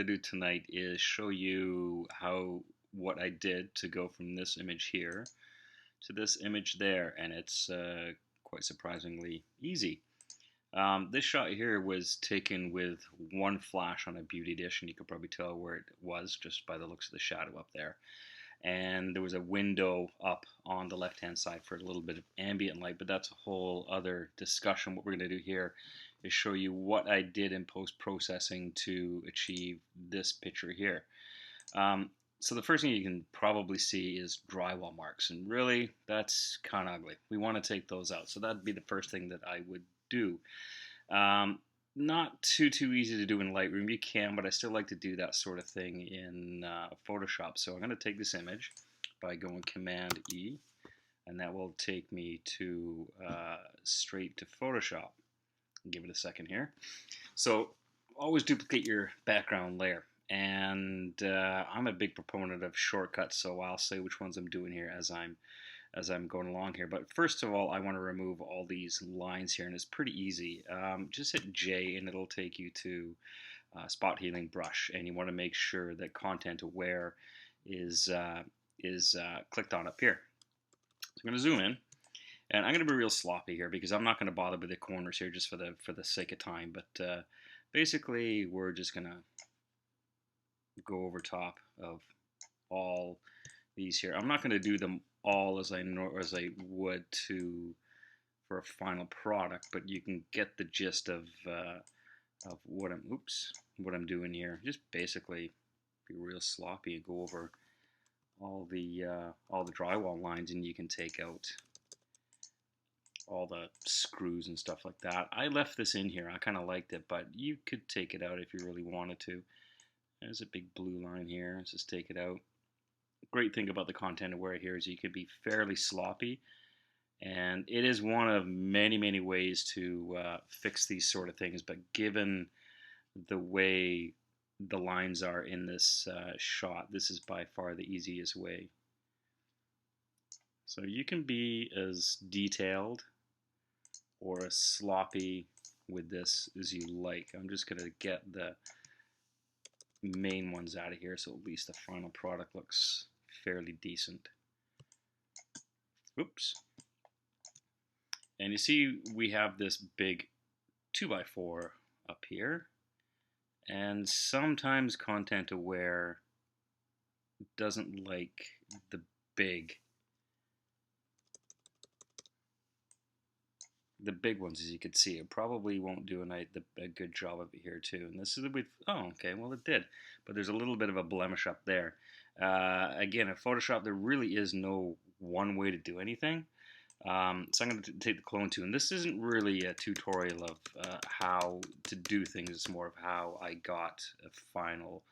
do tonight is show you what I did to go from this image here to this image there, and it's quite surprisingly easy. This shot here was taken with one flash on a beauty dish, and you could probably tell where it was just by the looks of the shadow up there. And there was a window up on the left hand side for a little bit of ambient light, but that's a whole other discussion. What we're going to do here is show you what I did in post-processing to achieve this picture here. So the first thing you can probably see is drywall marks, and really that's kind of ugly. We want to take those out, so that'd be the first thing that I would do. Not too easy to do in Lightroom. You can, but I still like to do that sort of thing in Photoshop. So I'm going to take this image by going Command E, and that will take me to straight to Photoshop. Give it a second here. So always duplicate your background layer, and I'm a big proponent of shortcuts, so I'll say which ones I'm doing here as I'm going along here. But first of all, I want to remove all these lines here, and it's pretty easy. Just hit J and it'll take you to spot healing brush, and you want to make sure that content aware is clicked on up here. So I'm going to zoom in, and I'm going to be real sloppy here because I'm not going to bother with the corners here just for the sake of time. But basically, we're just going to go over top of all these here. I'm not going to do them all as I would for a final product, but you can get the gist of what I'm doing here. Just basically be real sloppy and go over all the drywall lines, and you can take out all the screws and stuff like that. I left this in here. I kind of liked it, but you could take it out if you really wanted to. There's a big blue line here. Let's just take it out. Great thing about the content aware here is you can be fairly sloppy, and it is one of many ways to fix these sort of things, but given the way the lines are in this shot, this is by far the easiest way. So you can be as detailed or as sloppy with this as you like. I'm just going to get the main ones out of here so at least the final product looks fairly decent. Oops. And you see we have this big 2x4 up here, and sometimes content aware doesn't like the big ones, as you can see. It probably won't do a good job of it here too. And this is with, oh, okay, well it did, but there's a little bit of a blemish up there. Again, in Photoshop, there really is no one way to do anything. So I'm going to take the clone tool, and this isn't really a tutorial of how to do things. It's more of how I got a final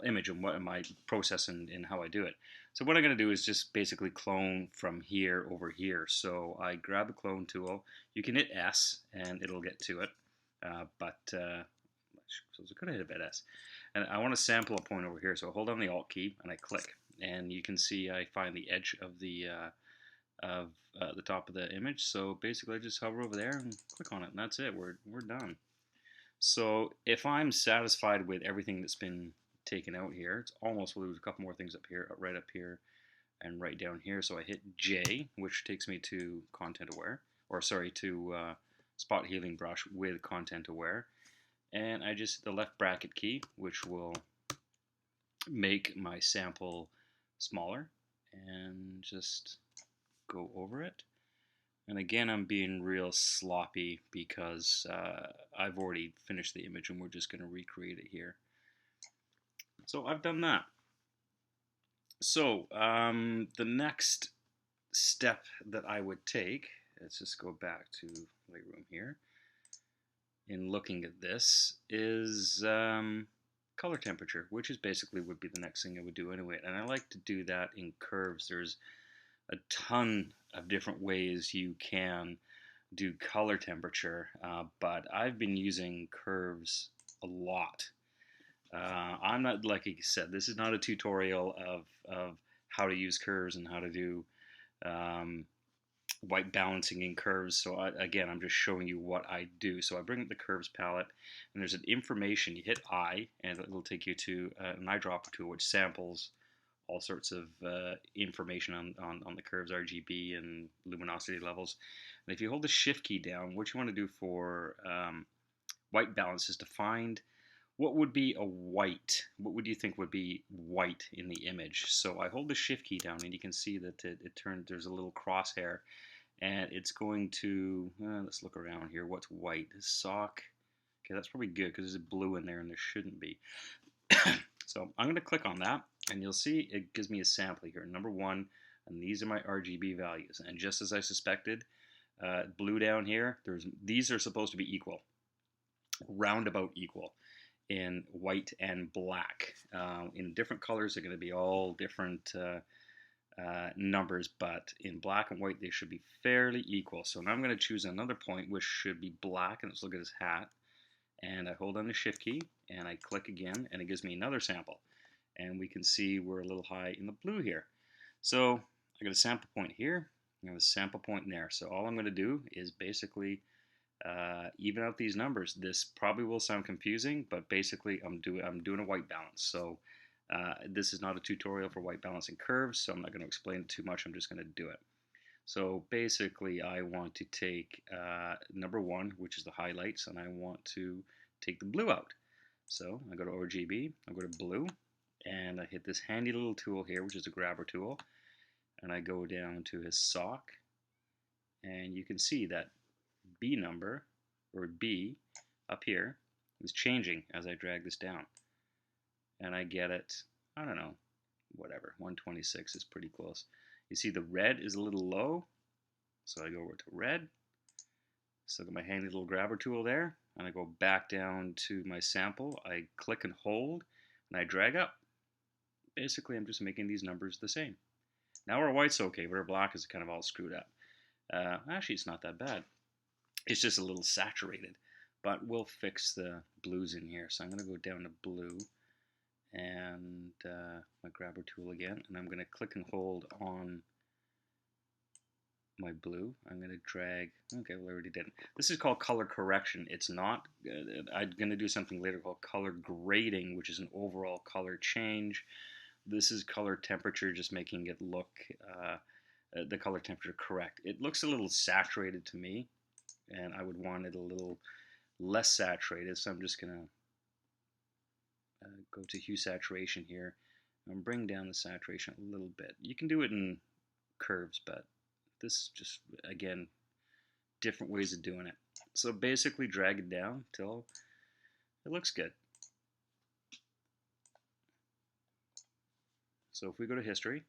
image and what am I processing and how I do it. So what I'm going to do is just basically clone from here over here. So I grab the clone tool. You can hit S and it'll get to it, so I could have hit a bit S. And I want to sample a point over here, so I hold down the Alt key and I click, and you can see I find the edge of the top of the image. So basically I just hover over there and click on it, and that's it. We're done. So if I'm satisfied with everything that's been taken out here, it's almost, well, there's a couple more things up here, right up here and right down here. So I hit J, which takes me to content aware, or sorry, to spot healing brush with content aware. And I just hit the left bracket key, which will make my sample smaller, and just go over it. And again, I'm being real sloppy because I've already finished the image and we're just going to recreate it here. So I've done that. So the next step that I would take, let's just go back to Lightroom here, in looking at this, is color temperature, which is basically would be the next thing I would do anyway. And I like to do that in curves. There's a ton of different ways you can do color temperature, but I've been using curves a lot. I'm not, like I said, this is not a tutorial of how to use curves and how to do white balancing in curves. So again, I'm just showing you what I do. So I bring up the curves palette, and there's an information. You hit I, and it'll take you to an eyedropper tool, which samples all sorts of information on the curves, RGB and luminosity levels. And if you hold the Shift key down, what you want to do for white balance is to find what would be a white. What would you think would be white in the image? So I hold the Shift key down, and you can see that it turned. There's a little crosshair, and it's going to. Let's look around here. What's white? This sock. Okay, that's probably good because there's a blue in there, and there shouldn't be. So I'm going to click on that, and you'll see it gives me a sample here. Number 1, and these are my RGB values. And just as I suspected, blue down here, these are supposed to be equal, roundabout equal, in white and black. In different colors, they're going to be all different numbers, but in black and white, they should be fairly equal. So now I'm going to choose another point, which should be black, and let's look at his hat. And I hold on the Shift key, and I click again, and it gives me another sample. And we can see we're a little high in the blue here. So I got a sample point here, I have a sample point there. So all I'm going to do is basically even out these numbers. This probably will sound confusing, but basically I'm doing a white balance. So this is not a tutorial for white balancing curves, so I'm not going to explain it too much. I'm just going to do it. So basically I want to take number 1, which is the highlights, and I want to take the blue out. So I go to RGB, I go to blue, and I hit this handy little tool here, which is a grabber tool, and I go down to his sock, and you can see that B number, or B, up here, is changing as I drag this down. And I get it, I don't know, whatever, 126 is pretty close. You see the red is a little low, so I go over to red. So I got my handy little grabber tool there, and I go back down to my sample. I click and hold, and I drag up. Basically, I'm just making these numbers the same. Now our white's okay, but our black is kind of all screwed up. Actually, it's not that bad. It's just a little saturated, but we'll fix the blues in here. So I'm going to go down to blue, and my grabber tool again, and I'm going to click and hold on my blue. I'm going to drag. Okay, well, I already did it. This is called color correction. It's not. I'm going to do something later called color grading, which is an overall color change. This is color temperature, just making it look the color temperature correct. It looks a little saturated to me, and I would want it a little less saturated. So I'm just going to go to hue saturation here and bring down the saturation a little bit. You can do it in curves, but this is just, again, different ways of doing it. So basically drag it down till it looks good. So if we go to history,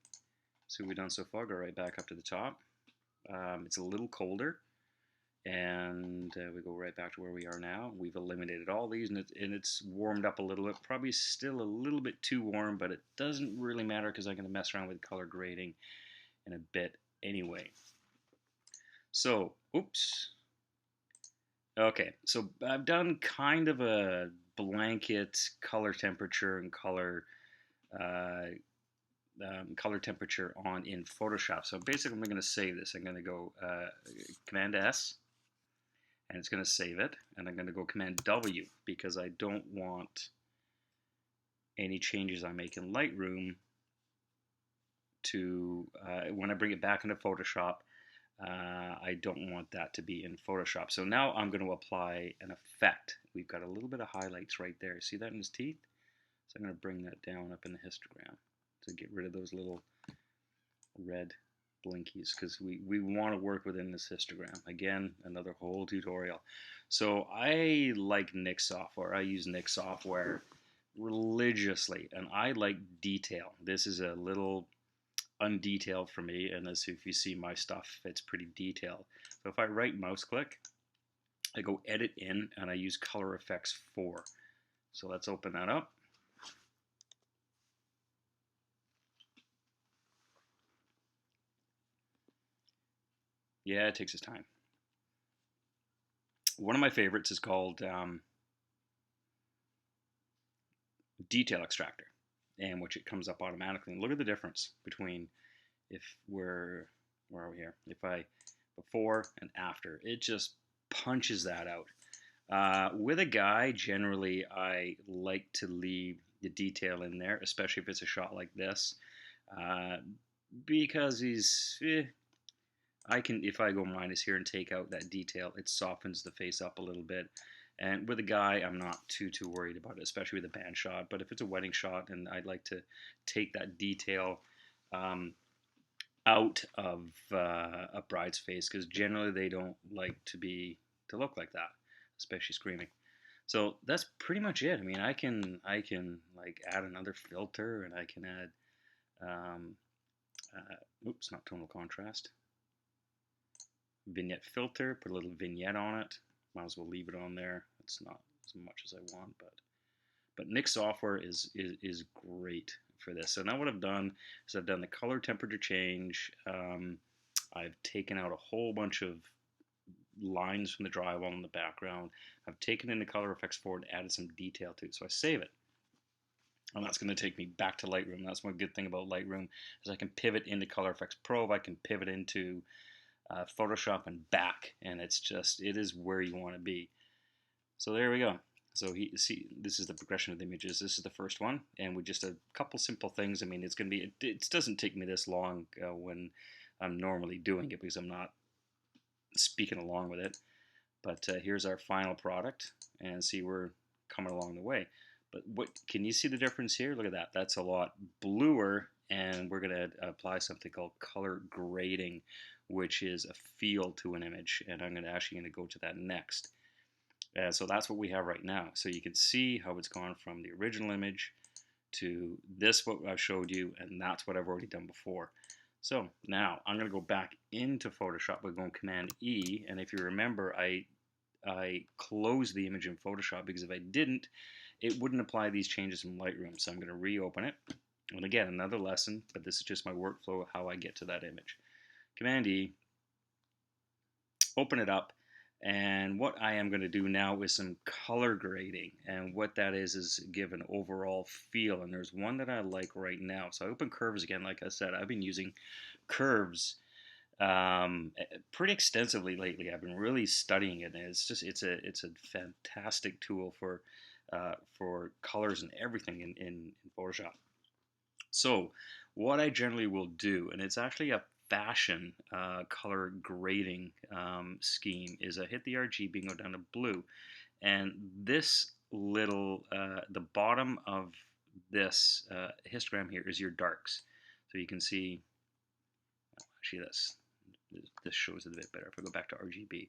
see what we've done so far, go right back up to the top. It's a little colder, and we go right back to where we are now. We've eliminated all these, and it's warmed up a little bit. Probably still a little bit too warm, but it doesn't really matter because I'm going to mess around with color grading in a bit anyway. So, oops. Okay, so I've done kind of a blanket color temperature and color temperature on in Photoshop. So basically I'm going to save this. I'm going to go Command S, and it's going to save it, and I'm going to go Command W because I don't want any changes I make in Lightroom to, when I bring it back into Photoshop, I don't want that to be in Photoshop. So now I'm going to apply an effect. We've got a little bit of highlights right there. See that in his teeth? So I'm going to bring that down up in the histogram to get rid of those little red blinkies, because we want to work within this histogram. Again, another whole tutorial. So I like Nik software. I use Nik software religiously, and I like detail. This is a little undetailed for me, and as if you see my stuff, it's pretty detailed. So if I right mouse click, I go edit in, and I use color effects 4. So let's open that up. Yeah, it takes its time. One of my favorites is called Detail Extractor, and which it comes up automatically. And look at the difference between if we're, where are we here? If I before and after. It just punches that out. With a guy, generally, I like to leave the detail in there, especially if it's a shot like this, uh, because I can, if I go minus here and take out that detail, it softens the face up a little bit. And with a guy, I'm not too worried about it, especially with a band shot. But if it's a wedding shot, and I'd like to take that detail um, out of a bride's face, because generally they don't like to look like that, especially screaming. So that's pretty much it. I mean, I can like add another filter, and I can add um, oops, not tonal contrast, vignette filter, put a little vignette on it. Might as well leave it on there. It's not as much as I want, but Nik software is great for this. So now what I've done is I've done the color temperature change. I've taken out a whole bunch of lines from the drywall in the background. I've taken in the color effects forward, added some detail to it. So I save it. And that's going to take me back to Lightroom. That's one good thing about Lightroom is I can pivot into Color Effects Pro. I can pivot into Photoshop and back, and it is where you want to be. So there we go. So see, this is the progression of the images. This is the first one, and with just a couple simple things. I mean, it's going to be. It doesn't take me this long when I'm normally doing it because I'm not speaking along with it. But here's our final product, and see we're coming along the way. But what can you see the difference here? Look at that. That's a lot bluer, and we're going to apply something called color grading, which is a feel to an image, and I'm actually going to go to that next. So that's what we have right now. So you can see how it's gone from the original image to this, what I showed you, and that's what I've already done before. So now I'm going to go back into Photoshop by going Command E, and if you remember, I closed the image in Photoshop because if I didn't, it wouldn't apply these changes in Lightroom. So I'm going to reopen it. And again, another lesson, but this is just my workflow of how I get to that image. Command E, open it up, and what I am going to do now is some color grading, and what that is give an overall feel, and there's one that I like right now. So I open curves again. Like I said, I've been using curves pretty extensively lately. I've been really studying it, and it's a fantastic tool for colors and everything in Photoshop. So what I generally will do, and it's actually a fashion color grading scheme, is I hit the RGB and go down to blue, and this little the bottom of this histogram here is your darks. So you can see, actually this shows it a bit better. If I go back to RGB,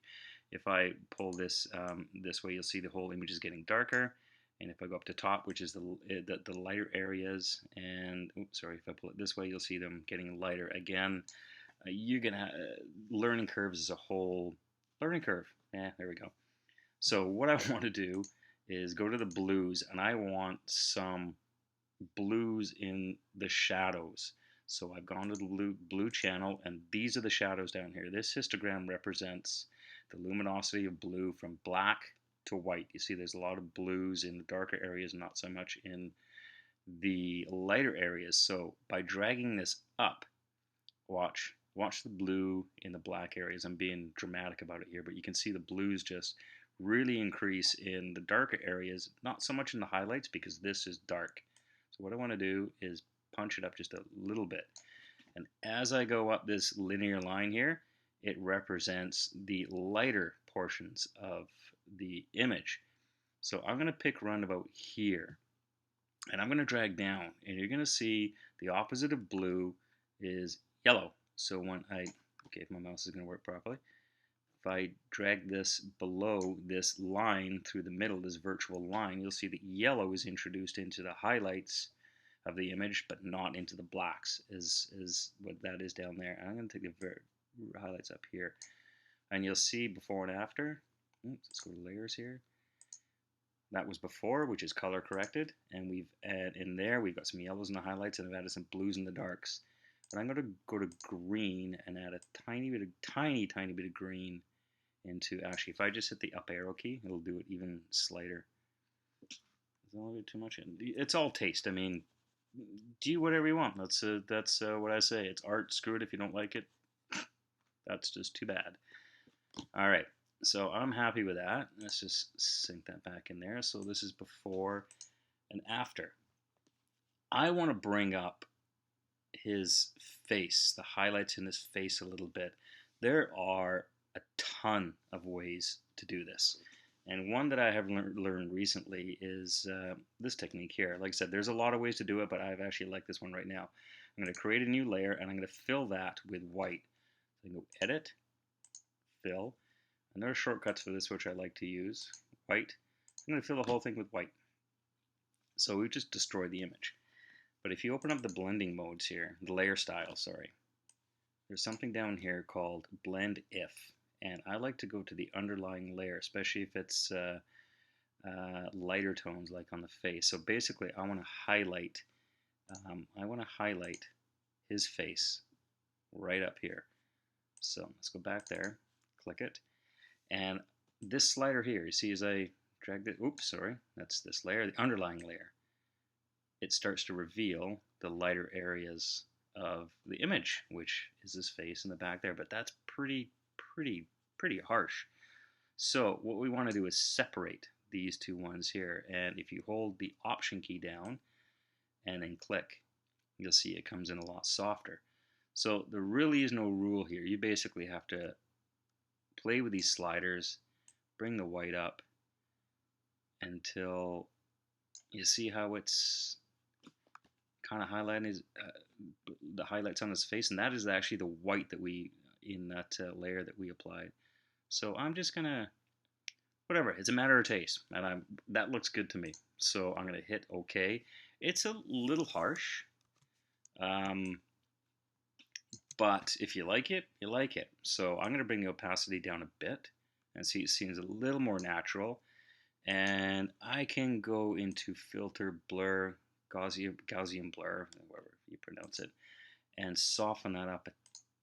if I pull this this way, you'll see the whole image is getting darker. And if I go up to top, which is the lighter areas, and oops, sorry, if I pull it this way, you'll see them getting lighter. Again, you're gonna learning curves is a whole learning curve. Yeah, there we go. So what I want to do is go to the blues, and I want some blues in the shadows. So I've gone to the blue channel, and these are the shadows down here. This histogram represents the luminosity of blue from black to white. You see there's a lot of blues in the darker areas, not so much in the lighter areas. So by dragging this up, watch the blue in the black areas. I'm being dramatic about it here, but you can see the blues just really increase in the darker areas, not so much in the highlights because this is dark. So what I want to do is punch it up just a little bit. And as I go up this linear line here, it represents the lighter portions of the image. So I'm going to pick around about here, and I'm going to drag down, and you're going to see the opposite of blue is yellow. So when if my mouse is going to work properly, if I drag this below this line through the middle, this virtual line, you'll see that yellow is introduced into the highlights of the image, but not into the blacks, is what that is down there. And I'm going to take the highlights up here, and you'll see before and after. Oops, let's go to layers here. That was before, which is color corrected, and we've in there we've got some yellows in the highlights, and I've added some blues in the darks. But I'm going to go to green and add a tiny bit of green into. Actually, if I just hit the up arrow key, it'll do it even slighter. Is that a little bit too much? It's all taste. I mean, do whatever you want. That's what I say. It's art. Screw it if you don't like it. That's just too bad. All right, so I'm happy with that. Let's just sink that back in there. So this is before and after. I want to bring up his face, the highlights in his face a little bit. There are a ton of ways to do this. And one that I have learned recently is this technique here. Like I said, there's a lot of ways to do it, but I've actually liked this one right now. I'm going to create a new layer, and I'm going to fill that with white. So I go Edit, Fill, and there are shortcuts for this which I like to use. White. I'm going to fill the whole thing with white. So we just destroy the image. But if you open up the blending modes here, the layer style, sorry, there's something down here called Blend If. And I like to go to the underlying layer, especially if it's lighter tones like on the face. So basically, I want to highlight his face right up here. So let's go back there, click it, and this slider here, you see as I drag it, oops, sorry, that's this layer, the underlying layer. It starts to reveal the lighter areas of the image, which is his face in the back there, but that's pretty harsh. So what we want to do is separate these two ones here, and if you hold the Option key down and then click, you'll see it comes in a lot softer. So there really is no rule here. You basically have to play with these sliders, bring the white up until you see how it's kind of highlighting the highlights on his face, and that is actually the white that we in that layer that we applied. So I'm just gonna, whatever, it's a matter of taste, and that looks good to me. So I'm gonna hit OK. It's a little harsh, but if you like it, you like it. So I'm gonna bring the opacity down a bit, and see it seems a little more natural. And I can go into Filter, Blur, Gaussian Blur, whatever you pronounce it, and soften that up a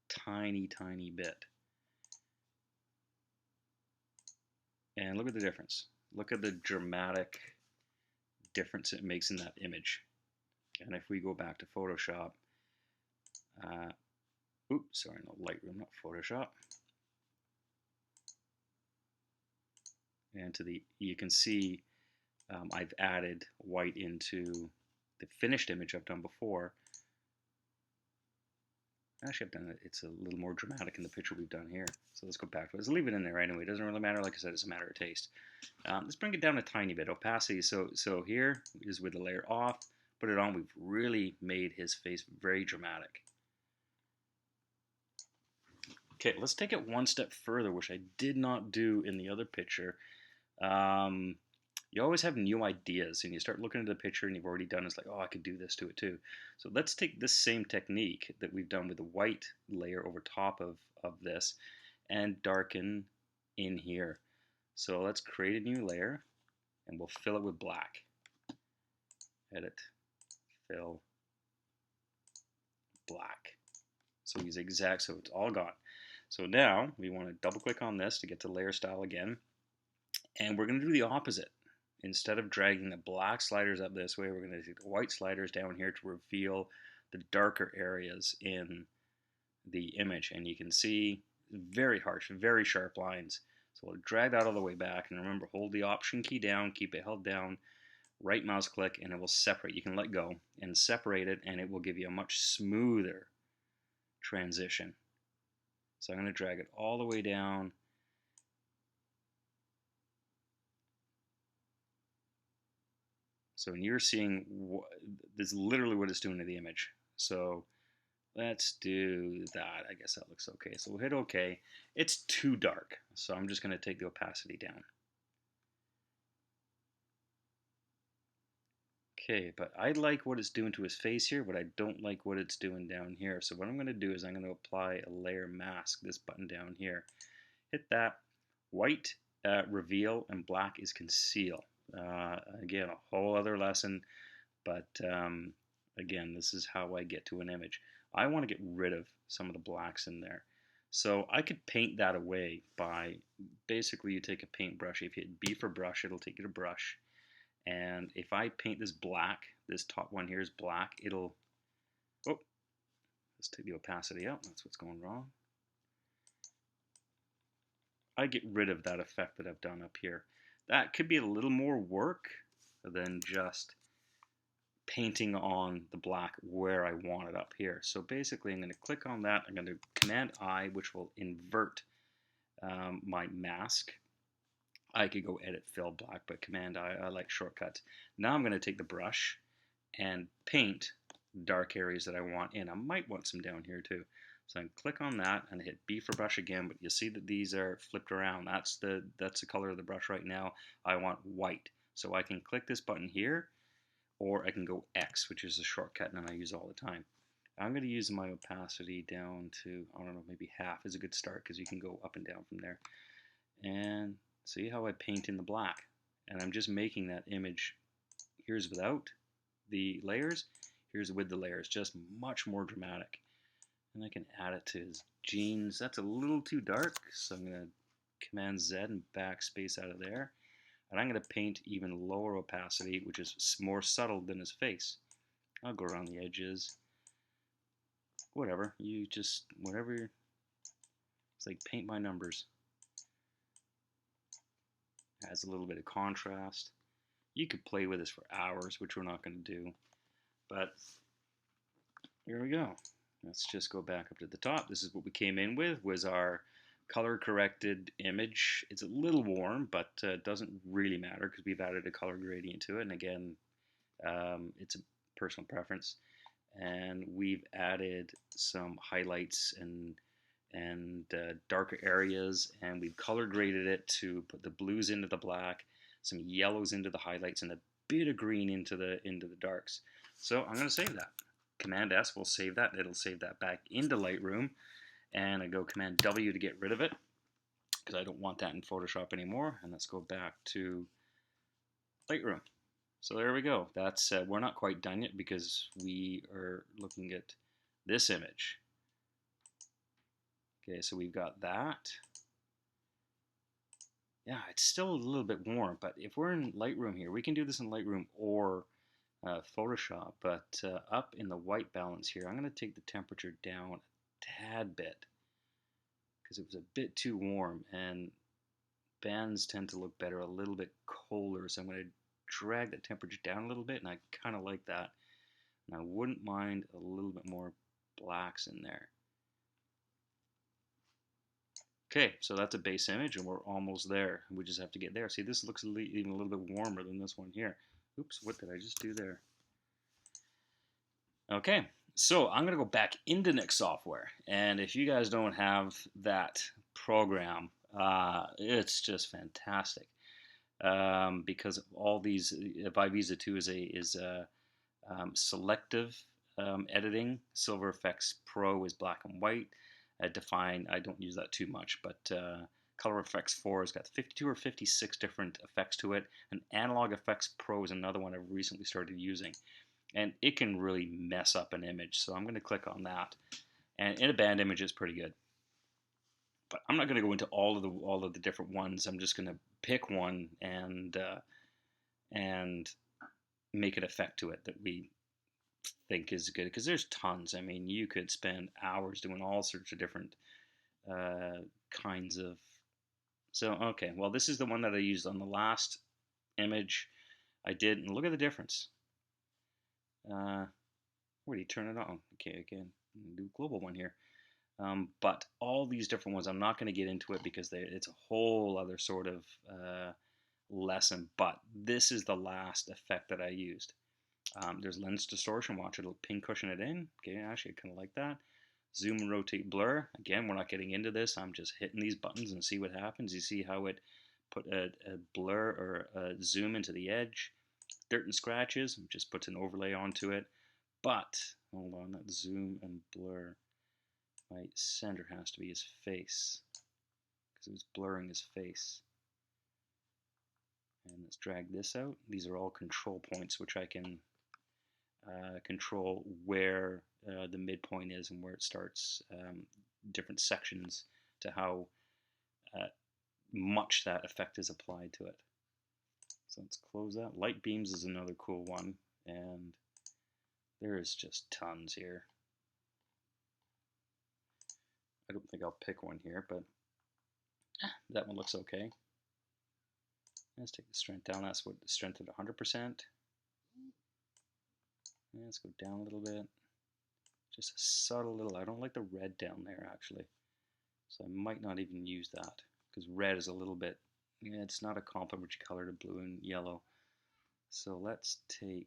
tiny bit. And look at the difference. Look at the dramatic difference it makes in that image. And if we go back to Photoshop, oops, sorry, no, Lightroom, not Photoshop. And you can see I've added white into the finished image I've done before. Actually, I've done it. It's a little more dramatic in the picture we've done here. So let's go back to it. Let's leave it in there anyway. It doesn't really matter. Like I said, it's a matter of taste. Let's bring it down a tiny bit. Opacity. So here is with the layer off. Put it on. We've really made his face very dramatic. Okay, let's take it one step further, which I did not do in the other picture. You always have new ideas, and you start looking at the picture and you've already done it's like, oh, I could do this to it too. So let's take this same technique that we've done with the white layer over top of this and darken in here. So let's create a new layer, and we'll fill it with black. Edit, fill, black. So use exact, so it's all gone. So now we want to double click on this to get to layer style again, and we're going to do the opposite. Instead of dragging the black sliders up this way, we're going to do the white sliders down here to reveal the darker areas in the image. And you can see very harsh, very sharp lines. So we'll drag that all the way back. And remember, hold the Option key down, keep it held down, right mouse click, and it will separate. You can let go and separate it, and it will give you a much smoother transition. So I'm going to drag it all the way down. So when you're seeing, this is literally what it's doing to the image. So let's do that. I guess that looks okay. So we'll hit OK. It's too dark, so I'm just going to take the opacity down. Okay, but I like what it's doing to his face here, but I don't like what it's doing down here. So what I'm going to do is I'm going to apply a layer mask, this button down here. Hit that. White, reveal, and black is conceal. Again, a whole other lesson, but again, this is how I get to an image. I want to get rid of some of the blacks in there. So I could paint that away by, basically you take a paintbrush. If you hit B for brush, it'll take you to brush. And if I paint this black, this top one here is black, it'll, oh, let's take the opacity out. That's what's going wrong. I get rid of that effect that I've done up here. That could be a little more work than just painting on the black where I want it up here. So basically I'm going to click on that. I'm going to Command I, which will invert my mask. I could go edit fill black, but Command I like shortcuts. Now I'm going to take the brush and paint dark areas that I want in. I might want some down here too. So I can click on that and hit B for brush again, but you'll see that these are flipped around. That's the color of the brush right now. I want white. So I can click this button here, or I can go X, which is a shortcut and I use all the time. I'm going to use my opacity down to, I don't know, maybe half is a good start because you can go up and down from there. And see how I paint in the black. And I'm just making that image. Here's without the layers. Here's with the layers. Just much more dramatic. And I can add it to his jeans. That's a little too dark, so I'm going to Command Z and backspace out of there. And I'm going to paint even lower opacity, which is more subtle than his face. I'll go around the edges. Whatever. You just, whatever. It's like paint by numbers. Adds a little bit of contrast. You could play with this for hours, which we're not going to do. But here we go. Let's just go back up to the top. This is what we came in with, was our color corrected image. It's a little warm, but it doesn't really matter because we've added a color gradient to it. And again, it's a personal preference. And we've added some highlights and darker areas, and we've color graded it to put the blues into the black, some yellows into the highlights, and a bit of green into the darks. So I'm going to save that. Command S will save that. It'll save that back into Lightroom, and I go Command W to get rid of it because I don't want that in Photoshop anymore. And let's go back to Lightroom. So there we go. That's we're not quite done yet because we are looking at this image. Okay, so we've got that. Yeah, it's still a little bit warm, but if we're in Lightroom here, we can do this in Lightroom or Photoshop, but up in the white balance here, I'm going to take the temperature down a tad bit because it was a bit too warm, and bands tend to look better a little bit colder, so I'm going to drag the temperature down a little bit, and I kind of like that. And I wouldn't mind a little bit more blacks in there. Okay, so that's a base image, and we're almost there. We just have to get there. See, this looks even a little bit warmer than this one here. Oops, what did I just do there? Okay, so I'm going to go back into Nik software. And if you guys don't have that program, it's just fantastic. Because of all these, Vivisa 2 is a selective editing. Silver Effects Pro is black and white. Define, I don't use that too much, but Color Effects 4 has got 52 or 56 different effects to it, and Analog Effects Pro is another one I've recently started using, and it can really mess up an image, so I'm going to click on that, and in a band image it's pretty good. But I'm not going to go into all of the different ones. I'm just going to pick one and make an effect to it that we think is good, because there's tons. I mean, you could spend hours doing all sorts of different kinds of. So okay, well, this is the one that I used on the last image I did, and look at the difference. Where do you turn it on? Okay, again, do global one here. But all these different ones, I'm not going to get into it because it's a whole other sort of lesson. But this is the last effect that I used. There's lens distortion. Watch, it'll pin cushion it in. Okay, actually, I kind of like that. Zoom and rotate blur. Again, we're not getting into this. I'm just hitting these buttons and see what happens. You see how it put a blur or a zoom into the edge. Dirt and scratches, just puts an overlay onto it. But, hold on, that zoom and blur. My center has to be his face because it was blurring his face. And let's drag this out. These are all control points, which I can control where the midpoint is and where it starts, different sections to how much that effect is applied to it. So let's close that. Light beams is another cool one, and there is just tons here. I don't think I'll pick one here, but That one looks okay. Let's take the strength down. That's what the strength at 100%. Let's go down a little bit. Just a subtle little, I don't like the red down there actually. So I might not even use that because red is a little bit, yeah, it's not a complementary color to blue and yellow. So let's take,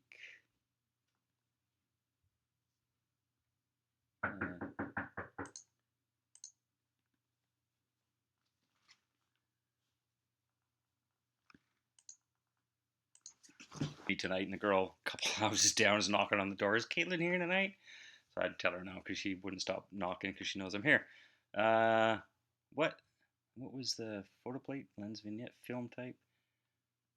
be tonight, and the girl a couple houses down is knocking on the door. Is Caitlin here tonight? So I'd tell her no because she wouldn't stop knocking because she knows I'm here. What was the photo plate, lens vignette, film type?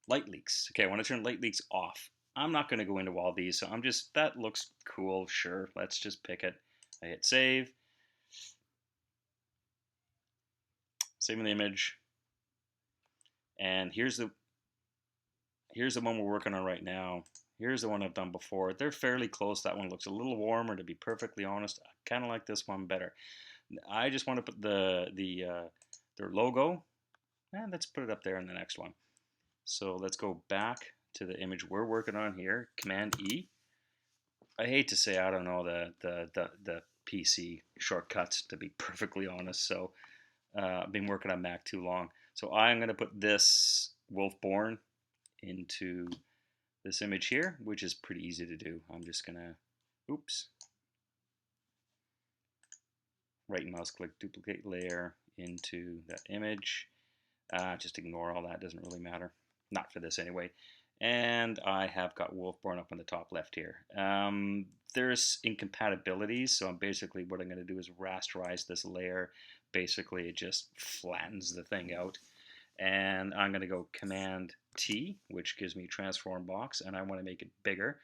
Light leaks. Okay, I want to turn light leaks off. I'm not going to go into all these, so I'm just, that looks cool, sure, let's just pick it. I hit save. Saving the image. And here's the one we're working on right now. Here's the one I've done before. They're fairly close. That one looks a little warmer, to be perfectly honest. I kind of like this one better. I just want to put their logo, and let's put it up there in the next one. So let's go back to the image we're working on here, Command E. I hate to say I don't know the PC shortcuts, to be perfectly honest. So I've been working on Mac too long. So I'm going to put this Wolfborn into this image here, which is pretty easy to do. I'm just going to, oops, right mouse click, duplicate layer into that image. Just ignore all that, doesn't really matter. Not for this anyway. And I have got Wolfborn up on the top left here. There's incompatibilities, so basically what I'm going to do is rasterize this layer. Basically, it just flattens the thing out. And I'm going to go Command T, which gives me transform box, and I want to make it bigger.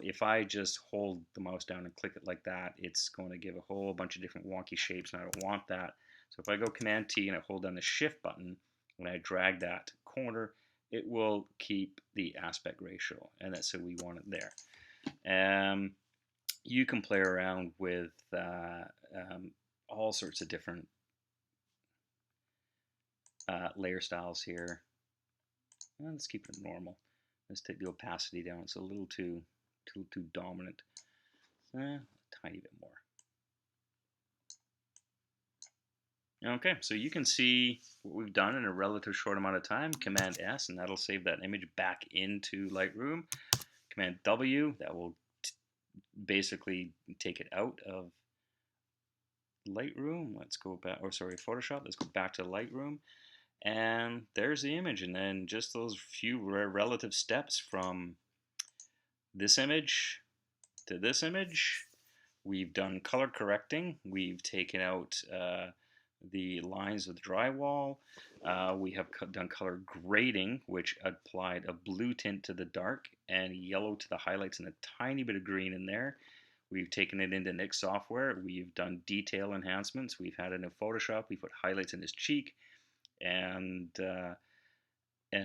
If I just hold the mouse down and click it like that, it's going to give a whole bunch of different wonky shapes, and I don't want that. So if I go Command T and I hold down the Shift button, when I drag that corner, it will keep the aspect ratio, and that's so we want it there. You can play around with all sorts of different layer styles here. And let's keep it normal. Let's take the opacity down. It's a little too dominant. A tiny bit more. Okay, so you can see what we've done in a relative short amount of time. Command S, and that'll save that image back into Lightroom. Command W, that will basically take it out of Lightroom. Let's go back, or sorry, Photoshop. Let's go back to Lightroom. And there's the image, and then just those few relative steps from this image to this image. We've done color correcting. We've taken out the lines of the drywall. We have done color grading, which applied a blue tint to the dark and yellow to the highlights and a tiny bit of green in there. We've taken it into Nik software. We've done detail enhancements. We've had it in Photoshop. We put highlights in his cheek and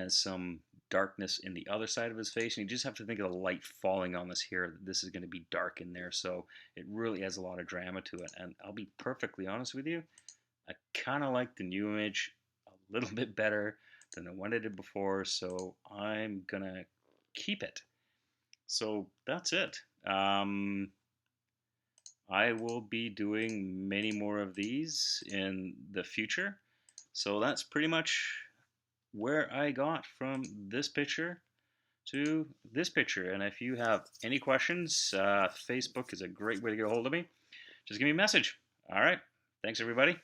some darkness in the other side of his face. And you just have to think of the light falling on this here. This is going to be dark in there. So it really adds a lot of drama to it. And I'll be perfectly honest with you, I kind of like the new image a little bit better than the one I did before, so I'm gonna keep it. So that's it. I will be doing many more of these in the future. So that's pretty much where I got from this picture to this picture. And if you have any questions, Facebook is a great way to get a hold of me. Just give me a message. All right. Thanks, everybody.